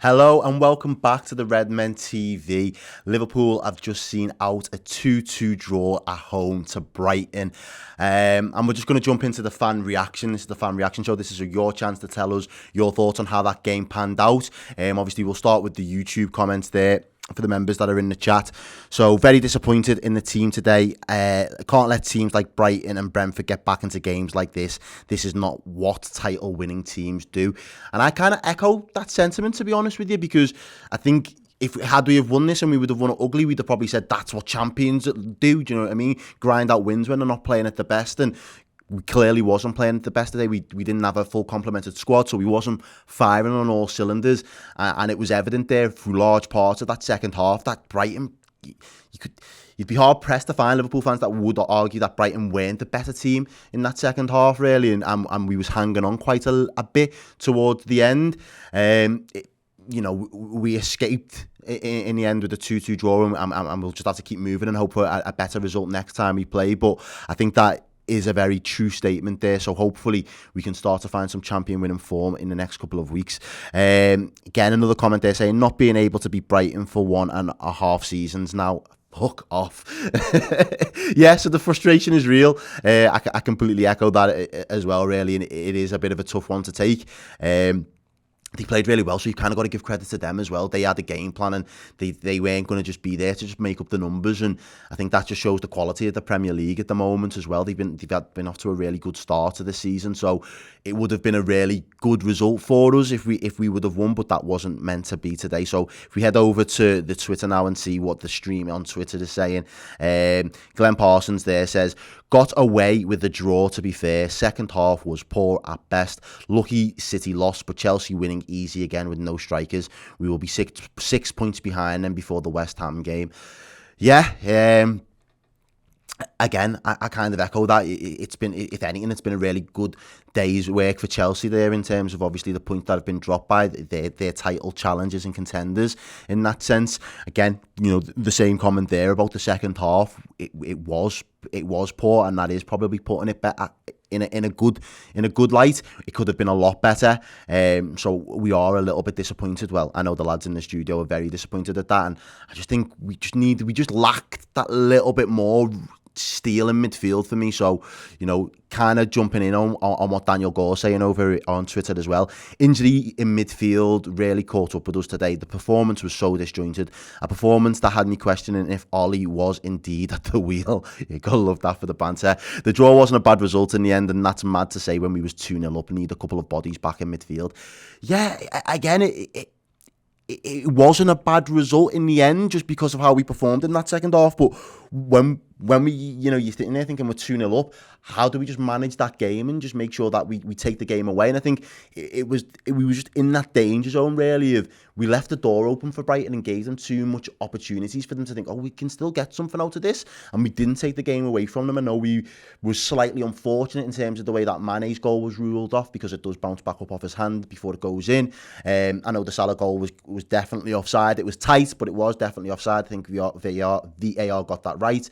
Hello and welcome back to the Redmen TV. Liverpool have just seen out a 2-2 draw at home to Brighton. And we're just going to jump into the fan reaction. This is the fan reaction show. This is your chance to tell us your thoughts on how that game panned out. Obviously, we'll start with the YouTube comments there for the members that are in the chat. So very disappointed in the team today. Can't let teams like Brighton and Brentford get back into games like this. This is not what title winning teams do. And I kind of echo that sentiment, to be honest with you, because I think had we have won this and we would have won it ugly, we'd have probably said that's what champions do. Do you know what I mean? Grind out wins when they're not playing at the best. And we clearly wasn't playing at the best today. We didn't have a full complemented squad, so we wasn't firing on all cylinders, and it was evident there through large parts of that second half that Brighton, you'd be hard pressed to find Liverpool fans that would argue that Brighton weren't the better team in that second half, really, and we was hanging on quite a bit towards the end. We escaped in the end with a 2-2 draw, and we'll just have to keep moving and hope for a better result next time we play. But I think that is a very true statement there, so hopefully we can start to find some champion winning form in the next couple of weeks. Again, another comment there saying not being able to beat Brighton for 1.5 seasons now. Hook off. Yeah, so the frustration is real. I completely echo that as well, really, and it is a bit of a tough one to take. They played really well, so you've kind of got to give credit to them as well. They had a game plan, and they weren't going to just be there to just make up the numbers. And I think that just shows the quality of the Premier League at the moment as well. They've been off to a really good start to the season, so it would have been a really good result for us if we would have won, but that wasn't meant to be today. So if we head over to the Twitter now and see what the stream on Twitter is saying, Glenn Parsons there says, got away with the draw, to be fair. Second half was poor at best. Lucky City lost, but Chelsea winning easy again with no strikers. We will be six points behind them before the West Ham game. Yeah, again, I kind of echo that. It's been, if anything, it's been a really good day's work for Chelsea there in terms of obviously the points that have been dropped by their title challengers and contenders in that sense. Again, the same comment there about the second half. It was poor, and that is probably putting it better in a good light. It could have been a lot better. So we are a little bit disappointed. Well, I know the lads in the studio are very disappointed at that, and I just think we just lacked that little bit more steel in midfield for me. So, kind of jumping in on what Daniel Gore's saying over on Twitter as well. Injury in midfield really caught up with us today. The performance was so disjointed. A performance that had me questioning if Ollie was indeed at the wheel. You gotta love that for the banter. The draw wasn't a bad result in the end, and that's mad to say when we was 2-0 up and need a couple of bodies back in midfield. Yeah, again, it wasn't a bad result in the end just because of how we performed in that second half. But when we, you're sitting there thinking we're 2-0 up, how do we just manage that game and just make sure that we take the game away? And I think we were just in that danger zone, really, of we left the door open for Brighton and gave them too much opportunities for them to think, we can still get something out of this. And we didn't take the game away from them. I know we were slightly unfortunate in terms of the way that Mane's goal was ruled off, because it does bounce back up off his hand before it goes in. I know the Salah goal was definitely offside. It was tight, but it was definitely offside. I think VAR got that right.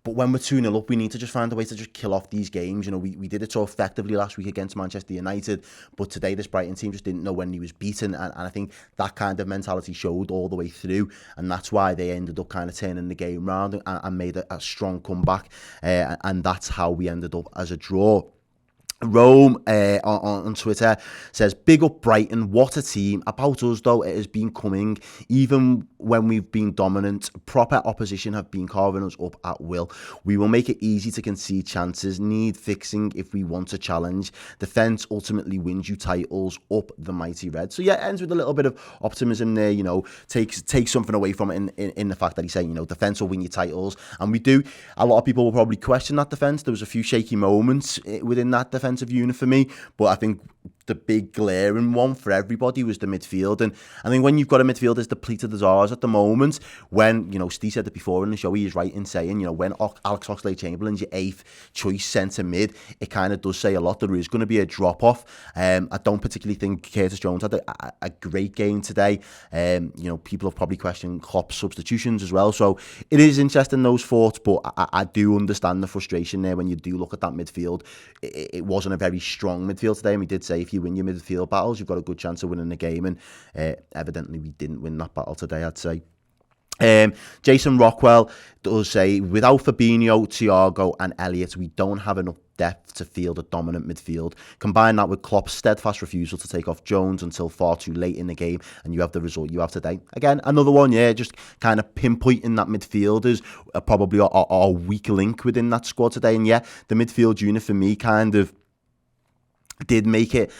But when we're 2-0 up, we need to just find a way to just kill off these games. We did it so effectively last week against Manchester United, but today this Brighton team just didn't know when he was beaten, and I think that kind of mentality showed all the way through, and that's why they ended up kind of turning the game round and made a strong comeback, and that's how we ended up as a draw. Rome on Twitter says, big up Brighton, what a team. About us though, it has been coming. Even when we've been dominant, proper opposition have been carving us up at will. We will make it easy to concede chances, need fixing if we want to challenge. Defence ultimately wins you titles, up the mighty Reds. So yeah, it ends with a little bit of optimism there, take something away from it in the fact that he's saying, defence will win you titles. And we do. A lot of people will probably question that defence. There was a few shaky moments within that defensive unit for me, but I think the big glaring one for everybody was the midfield. And I think when you've got a midfield as depleted as ours at the moment, when, Steve said it before in the show, he is right in saying, when Alex Oxlade-Chamberlain's your 8th choice centre mid, it kind of does say a lot. There is going to be a drop-off. I don't particularly think Curtis Jones had a great game today. People have probably questioned Klopp's substitutions as well. So it is interesting, those thoughts, but I do understand the frustration there when you do look at that midfield. It wasn't a very strong midfield today, and we did say if you you win your midfield battles, you've got a good chance of winning the game. And evidently, we didn't win that battle today, I'd say. Jason Rockwell does say, without Fabinho, Thiago and Elliott, we don't have enough depth to field a dominant midfield. Combine that with Klopp's steadfast refusal to take off Jones until far too late in the game, and you have the result you have today. Again, another one, just kind of pinpointing that midfielders are probably our weak link within that squad today. And the midfield unit for me kind of did make it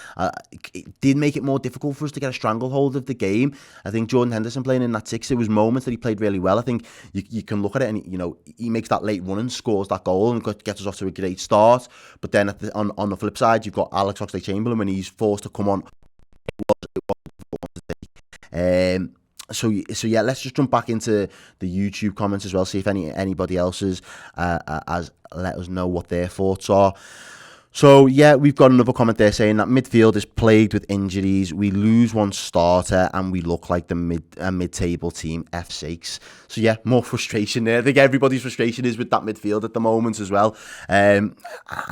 more difficult for us to get a stranglehold of the game. I think Jordan Henderson playing in that six, there was moments that he played really well. I think you can look at it and he makes that late run and scores that goal and gets us off to a great start. But then on the flip side, you've got Alex Oxlade-Chamberlain when he's forced to come on. So let's just jump back into the YouTube comments as well, see if anybody else has let us know what their thoughts are. So, we've got another comment there saying that midfield is plagued with injuries. We lose one starter and we look like the mid-table team, F sakes. So, more frustration there. I think everybody's frustration is with that midfield at the moment as well. And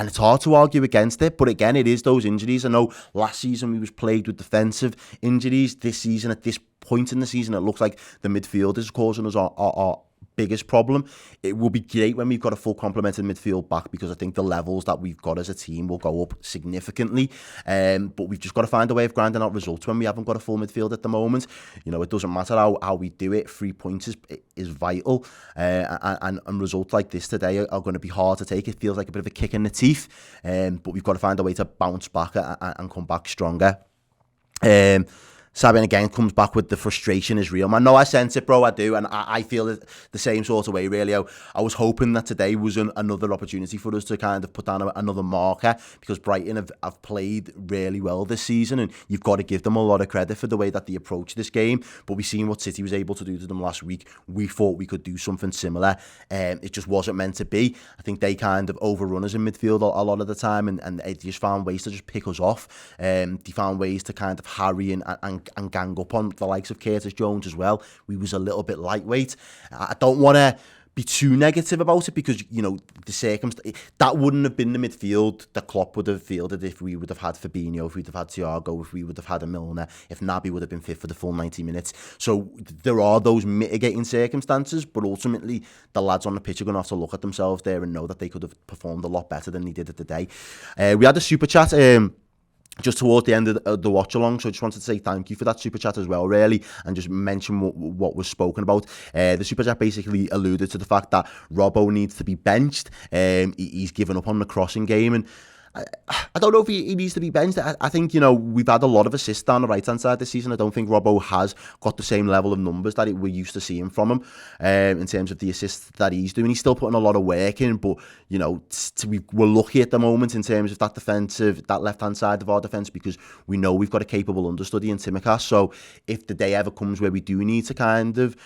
it's hard to argue against it. But again, it is those injuries. I know last season we was plagued with defensive injuries. This season, at this point in the season, it looks like the midfield is causing us our biggest problem. It will be great when we've got a full complement in midfield back, because I think the levels that we've got as a team will go up significantly. But we've just got to find a way of grinding out results when we haven't got a full midfield at the moment. It doesn't matter how we do it. 3 points is vital. And results like this today are going to be hard to take. It feels like a bit of a kick in the teeth. But we've got to find a way to bounce back and come back stronger. Sabian again comes back with the frustration is real, man. No, I sense it, bro. I do. And I feel it the same sort of way, really. I was hoping that today was another opportunity for us to kind of put down another marker, because Brighton have played really well this season, and you've got to give them a lot of credit for the way that they approach this game. But we've seen what City was able to do to them last week. We thought we could do something similar. It just wasn't meant to be. I think they kind of overrun us in midfield a lot of the time, and they just found ways to just pick us off. They found ways to kind of harry and gang up on the likes of Curtis Jones as well. We was a little bit lightweight. I don't want to be too negative about it, because the circumstance that wouldn't have been the midfield that Klopp would have fielded if we would have had Fabinho, if we'd have had Thiago, if we would have had a Milner, if Naby would have been fit for the full 90 minutes. So there are those mitigating circumstances, but ultimately the lads on the pitch are going to have to look at themselves there and know that they could have performed a lot better than they did today. We had a super chat just towards the end of the watch along, so I just wanted to say thank you for that super chat as well, really, and just mention what was spoken about. The super chat basically alluded to the fact that Robbo needs to be benched. He's given up on the crossing game, and I don't know if he needs to be benched. I think, we've had a lot of assists down the right-hand side this season. I don't think Robbo has got the same level of numbers that we're used to seeing from him in terms of the assists that he's doing. He's still putting a lot of work in, but, we're lucky at the moment in terms of that left-hand side of our defence, because we know we've got a capable understudy in Tsimikas. So if the day ever comes where we do need to kind of,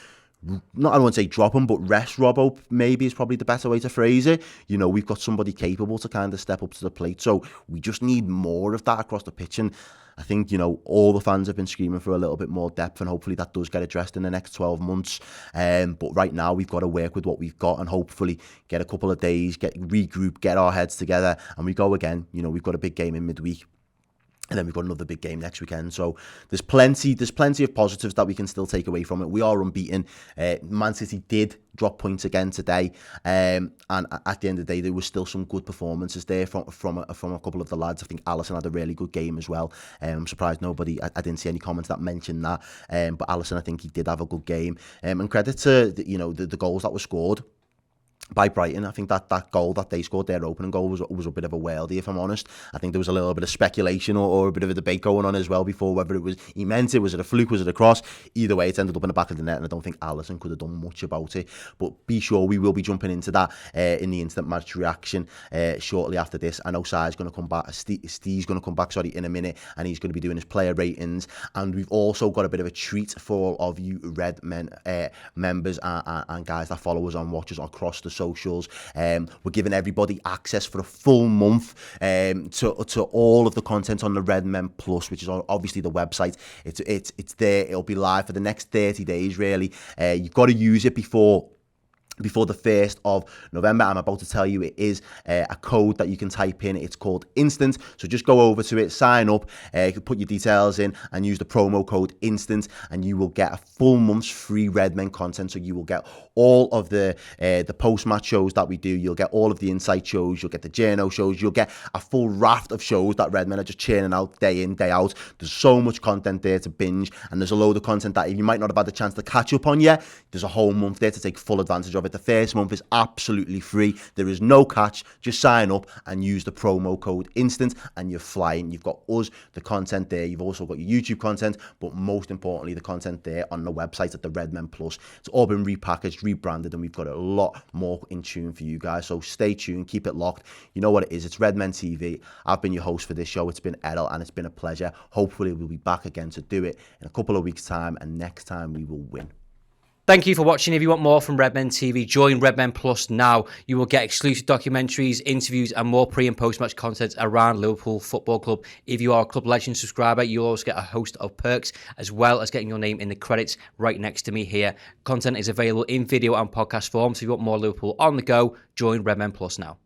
I don't want to say drop him, but rest Robbo maybe is probably the better way to phrase it. We've got somebody capable to kind of step up to the plate. So we just need more of that across the pitch. And I think, all the fans have been screaming for a little bit more depth, and hopefully that does get addressed in the next 12 months. But right now we've got to work with what we've got and hopefully get a couple of days, regroup, get our heads together, and we go again. We've got a big game in midweek. And then we've got another big game next weekend. So there's plenty of positives that we can still take away from it. We are unbeaten. Man City did drop points again today. And at the end of the day, there was still some good performances there from a couple of the lads. I think Alisson had a really good game as well. I'm surprised I didn't see any comments that mentioned that. But Alisson, I think he did have a good game. And credit to the goals that were scored by Brighton. I think that goal that they scored, their opening goal, was a bit of a worldie, if I'm honest. I think there was a little bit of speculation or a bit of a debate going on as well before whether he meant it, was it a fluke, was it a cross? Either way, it's ended up in the back of the net, and I don't think Alisson could have done much about it. But be sure we will be jumping into that in the instant match reaction shortly after this. I know Sai's going to come back, Steve's going to come back, in a minute, and he's going to be doing his player ratings. And we've also got a bit of a treat for all of you Redmen members and guys that follow us and watch us across the socials. We're giving everybody access for a full month to all of the content on the Redmen Plus, which is obviously the website. It's there. It'll be live for the next 30 days, really. You've got to use it before before the 1st of November. I'm about to tell you it is a code that you can type in. It's called Instant. So just go over to it, sign up, you can put your details in and use the promo code Instant, and you will get a full month's free Redmen content. So you will get all of the post-match shows that we do. You'll get all of the insight shows. You'll get the journo shows. You'll get a full raft of shows that Redmen are just churning out day in, day out. There's so much content there to binge, and there's a load of content that you might not have had the chance to catch up on yet. There's a whole month there to take full advantage of it. The first month is absolutely free. There is no catch. Just sign up and use the promo code Instant and you're flying. You've got us, the content there. You've also got your YouTube content, but most importantly, the content there on the website at the Redmen Plus. It's all been repackaged, rebranded, and we've got a lot more in tune for you guys. So stay tuned, keep it locked. You know what it is. It's Redmen TV. I've been your host for this show. It's been Errol, and it's been a pleasure. Hopefully we'll be back again to do it in a couple of weeks' time, and next time we will win. Thank you for watching. If you want more from Redmen TV, join Redmen Plus now. You will get exclusive documentaries, interviews, and more pre- and post-match content around Liverpool Football Club. If you are a Club Legend subscriber, you'll also get a host of perks, as well as getting your name in the credits right next to me here. Content is available in video and podcast form, so if you want more Liverpool on the go, join Redmen Plus now.